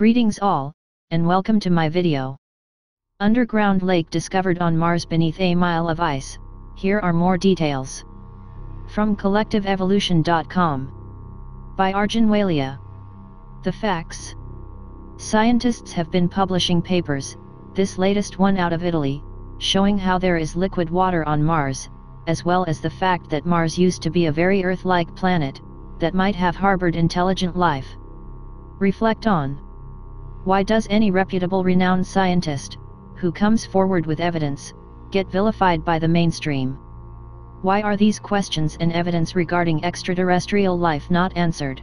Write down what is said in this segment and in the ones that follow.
Greetings all, and welcome to my video. Underground lake discovered on Mars beneath a mile of ice. Here are more details. From collectiveevolution.com. By Arjun Walia. The facts. Scientists have been publishing papers, this latest one out of Italy, showing how there is liquid water on Mars, as well as the fact that Mars used to be a very Earth-like planet, that might have harbored intelligent life. Reflect on. Why does any reputable renowned scientist, who comes forward with evidence, get vilified by the mainstream? Why are these questions and evidence regarding extraterrestrial life not answered?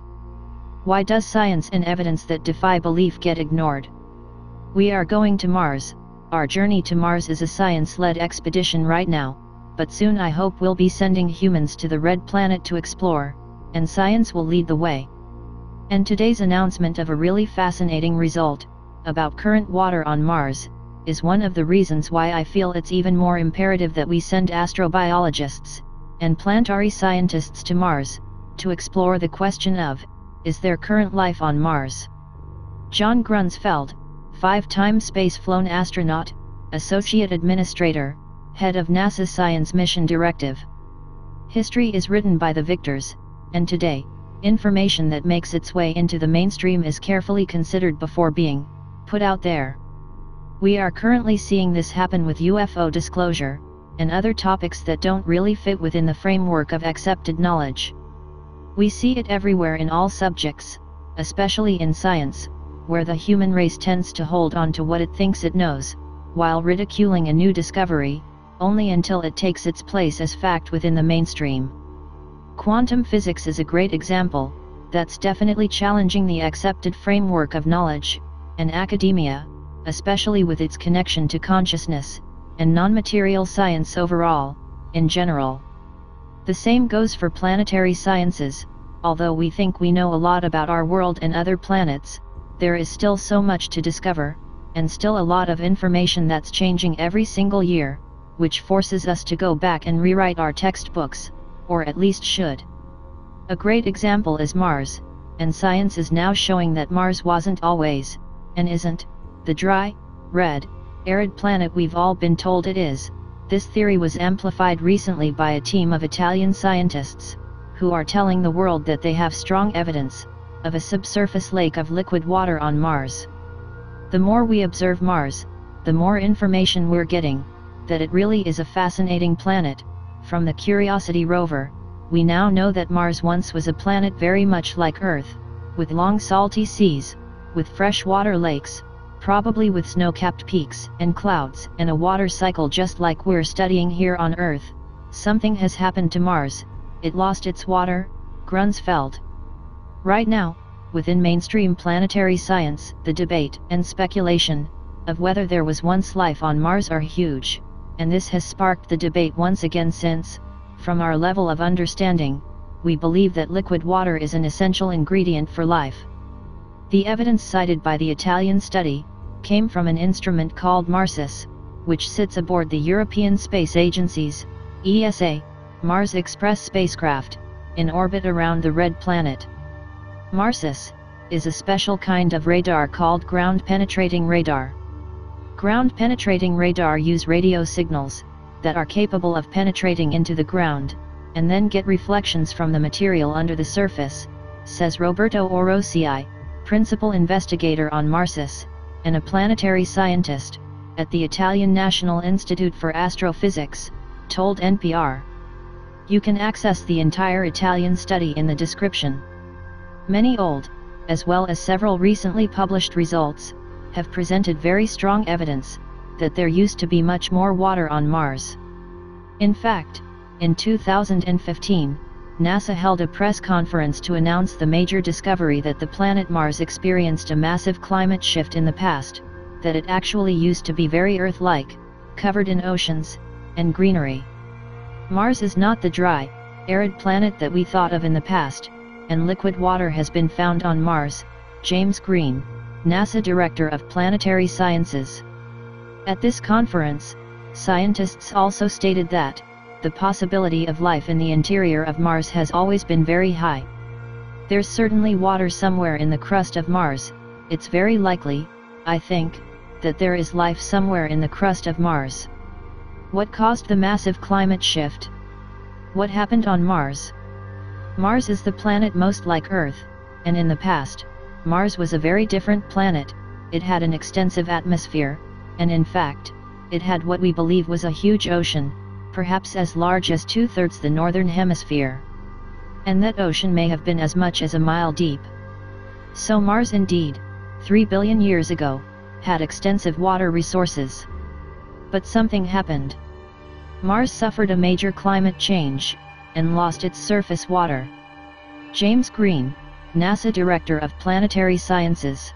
Why does science and evidence that defy belief get ignored? We are going to Mars. Our journey to Mars is a science-led expedition right now, but soon I hope we'll be sending humans to the red planet to explore, and science will lead the way. And today's announcement of a really fascinating result, about current water on Mars, is one of the reasons why I feel it's even more imperative that we send astrobiologists, and planetary scientists to Mars, to explore the question of, is there current life on Mars? John Grunsfeld, 5-time space-flown astronaut, Associate Administrator, Head of NASA's Science Mission Directive. History is written by the victors, and today, information that makes its way into the mainstream is carefully considered before being put out there. We are currently seeing this happen with UFO disclosure, and other topics that don't really fit within the framework of accepted knowledge. We see it everywhere in all subjects, especially in science, where the human race tends to hold on to what it thinks it knows, while ridiculing a new discovery, only until it takes its place as fact within the mainstream. Quantum physics is a great example, that's definitely challenging the accepted framework of knowledge, and academia, especially with its connection to consciousness, and non-material science overall, in general. The same goes for planetary sciences. Although we think we know a lot about our world and other planets, there is still so much to discover, and still a lot of information that's changing every single year, which forces us to go back and rewrite our textbooks, or at least should. A great example is Mars, and science is now showing that Mars wasn't always, and isn't, the dry, red, arid planet we've all been told it is. This theory was amplified recently by a team of Italian scientists, who are telling the world that they have strong evidence of a subsurface lake of liquid water on Mars. The more we observe Mars, the more information we're getting, that it really is a fascinating planet. From the Curiosity rover, we now know that Mars once was a planet very much like Earth, with long salty seas, with freshwater lakes, probably with snow-capped peaks and clouds and a water cycle just like we're studying here on Earth. Something has happened to Mars, it lost its water, Grunsfeld. Right now, within mainstream planetary science, the debate and speculation of whether there was once life on Mars are huge, and this has sparked the debate once again since, from our level of understanding, we believe that liquid water is an essential ingredient for life. The evidence cited by the Italian study came from an instrument called MARSIS, which sits aboard the European Space Agency's ESA, Mars Express spacecraft, in orbit around the red planet. MARSIS is a special kind of radar called ground-penetrating radar. Ground-penetrating radar use radio signals that are capable of penetrating into the ground, and then get reflections from the material under the surface, says Roberto Orosii, principal investigator on MARSIS, and a planetary scientist at the Italian National Institute for Astrophysics, told NPR. You can access the entire Italian study in the description. Many old, as well as several recently published results, have presented very strong evidence that there used to be much more water on Mars. In fact, in 2015, NASA held a press conference to announce the major discovery that the planet Mars experienced a massive climate shift in the past, that it actually used to be very Earth-like, covered in oceans and greenery. Mars is not the dry, arid planet that we thought of in the past, and liquid water has been found on Mars, James Green, NASA Director of Planetary Sciences. At this conference, scientists also stated that the possibility of life in the interior of Mars has always been very high. There's certainly water somewhere in the crust of Mars, it's very likely, I think, that there is life somewhere in the crust of Mars. What caused the massive climate shift? What happened on Mars? Mars is the planet most like Earth, and in the past, Mars was a very different planet. It had an extensive atmosphere, and in fact, it had what we believe was a huge ocean, perhaps as large as 2/3 the northern hemisphere. And that ocean may have been as much as a mile deep. So Mars indeed, 3 billion years ago, had extensive water resources. But something happened. Mars suffered a major climate change, and lost its surface water. James Green, NASA Director of Planetary Sciences.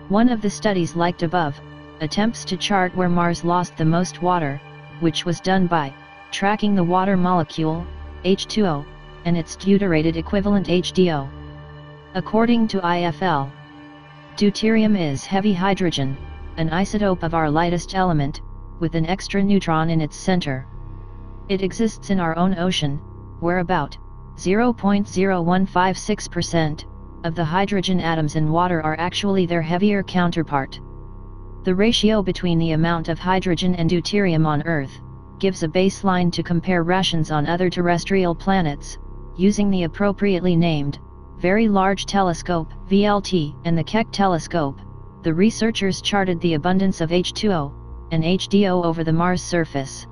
One of the studies liked above, attempts to chart where Mars lost the most water, which was done by tracking the water molecule, H2O, and its deuterated equivalent HDO. According to IFL, deuterium is heavy hydrogen, an isotope of our lightest element, with an extra neutron in its center. It exists in our own ocean, where about 0.0156% of the hydrogen atoms in water are actually their heavier counterpart. The ratio between the amount of hydrogen and deuterium on Earth gives a baseline to compare rations on other terrestrial planets, using the appropriately named Very Large Telescope (VLT) and the Keck telescope. The researchers charted the abundance of H2O and HDO over the Mars surface.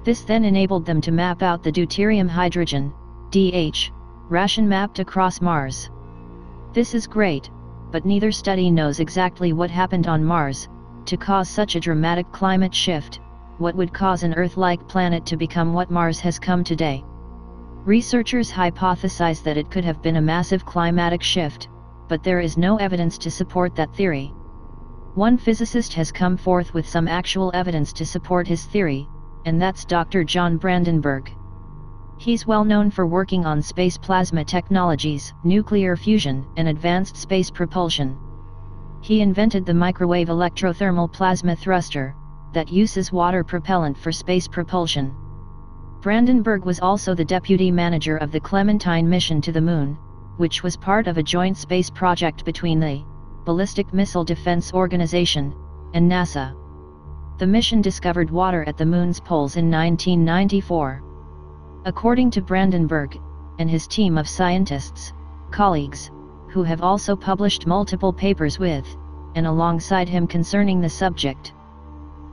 This then enabled them to map out the deuterium-hydrogen (DH) ration mapped across Mars. This is great, but neither study knows exactly what happened on Mars to cause such a dramatic climate shift, what would cause an Earth-like planet to become what Mars has come today. Researchers hypothesize that it could have been a massive climatic shift, but there is no evidence to support that theory. One physicist has come forth with some actual evidence to support his theory, and that's Dr. John Brandenburg. He's well known for working on space plasma technologies, nuclear fusion, and advanced space propulsion. He invented the microwave electrothermal plasma thruster, that uses water propellant for space propulsion. Brandenburg was also the deputy manager of the Clementine mission to the Moon, which was part of a joint space project between the Ballistic Missile Defense Organization and NASA. The mission discovered water at the Moon's poles in 1994. According to Brandenburg, and his team of scientists, colleagues, who have also published multiple papers with, and alongside him concerning the subject.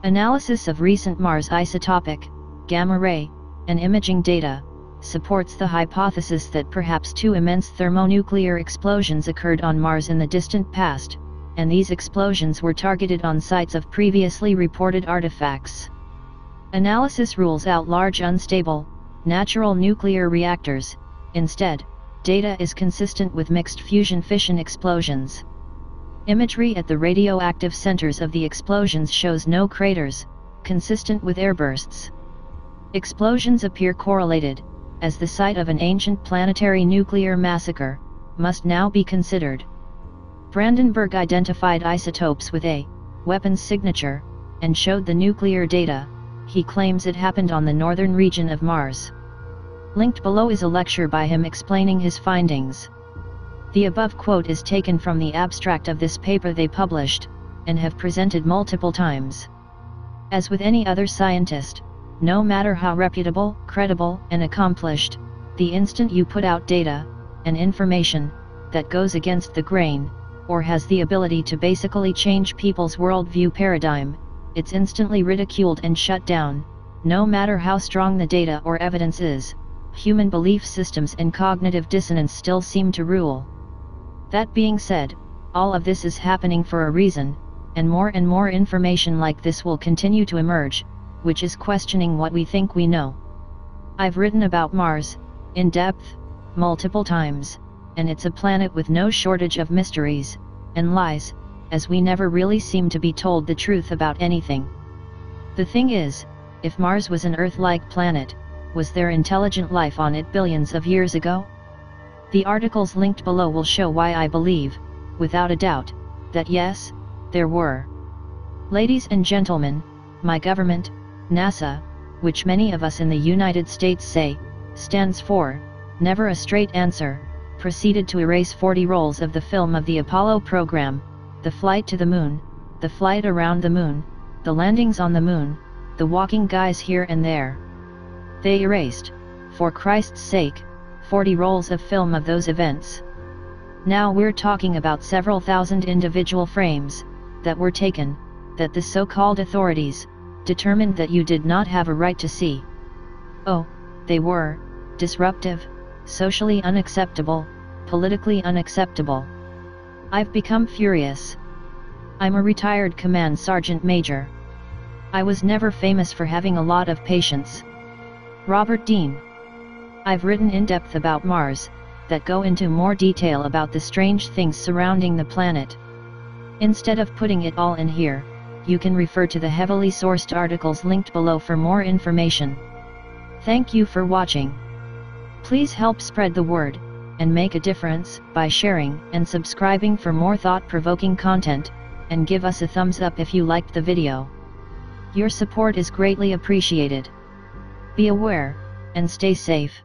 Analysis of recent Mars isotopic, gamma-ray, and imaging data, supports the hypothesis that perhaps two immense thermonuclear explosions occurred on Mars in the distant past, and these explosions were targeted on sites of previously reported artifacts. Analysis rules out large unstable, natural nuclear reactors. Instead, data is consistent with mixed fusion-fission explosions. Imagery at the radioactive centers of the explosions shows no craters, consistent with airbursts. Explosions appear correlated, as the site of an ancient planetary nuclear massacre must now be considered. Brandenburg identified isotopes with a weapons signature, and showed the nuclear data. He claims it happened on the northern region of Mars. Linked below is a lecture by him explaining his findings. The above quote is taken from the abstract of this paper they published, and have presented multiple times. As with any other scientist, no matter how reputable, credible, and accomplished, the instant you put out data and information that goes against the grain, or has the ability to basically change people's worldview paradigm, it's instantly ridiculed and shut down. No matter how strong the data or evidence is, human belief systems and cognitive dissonance still seem to rule. That being said, all of this is happening for a reason, and more information like this will continue to emerge, which is questioning what we think we know. I've written about Mars, in depth, multiple times, and it's a planet with no shortage of mysteries and lies, as we never really seem to be told the truth about anything. The thing is, if Mars was an Earth-like planet, was there intelligent life on it billions of years ago? The articles linked below will show why I believe, without a doubt, that yes, there were. Ladies and gentlemen, my government, NASA, which many of us in the United States say, stands for, never a straight answer, proceeded to erase 40 rolls of the film of the Apollo program, the flight to the moon, the flight around the moon, the landings on the moon, the walking guys here and there. They erased, for Christ's sake, 40 rolls of film of those events. Now we're talking about several thousand individual frames, that were taken, that the so-called authorities, determined that you did not have a right to see. Oh, they were, disruptive, socially unacceptable, politically unacceptable. I've become furious. I'm a retired command sergeant major. I was never famous for having a lot of patience. Robert Dean. I've written in depth about Mars, that go into more detail about the strange things surrounding the planet. Instead of putting it all in here, you can refer to the heavily sourced articles linked below for more information. Thank you for watching. Please help spread the word, and make a difference, by sharing and subscribing for more thought-provoking content, and give us a thumbs up if you liked the video. Your support is greatly appreciated. Be aware, and stay safe.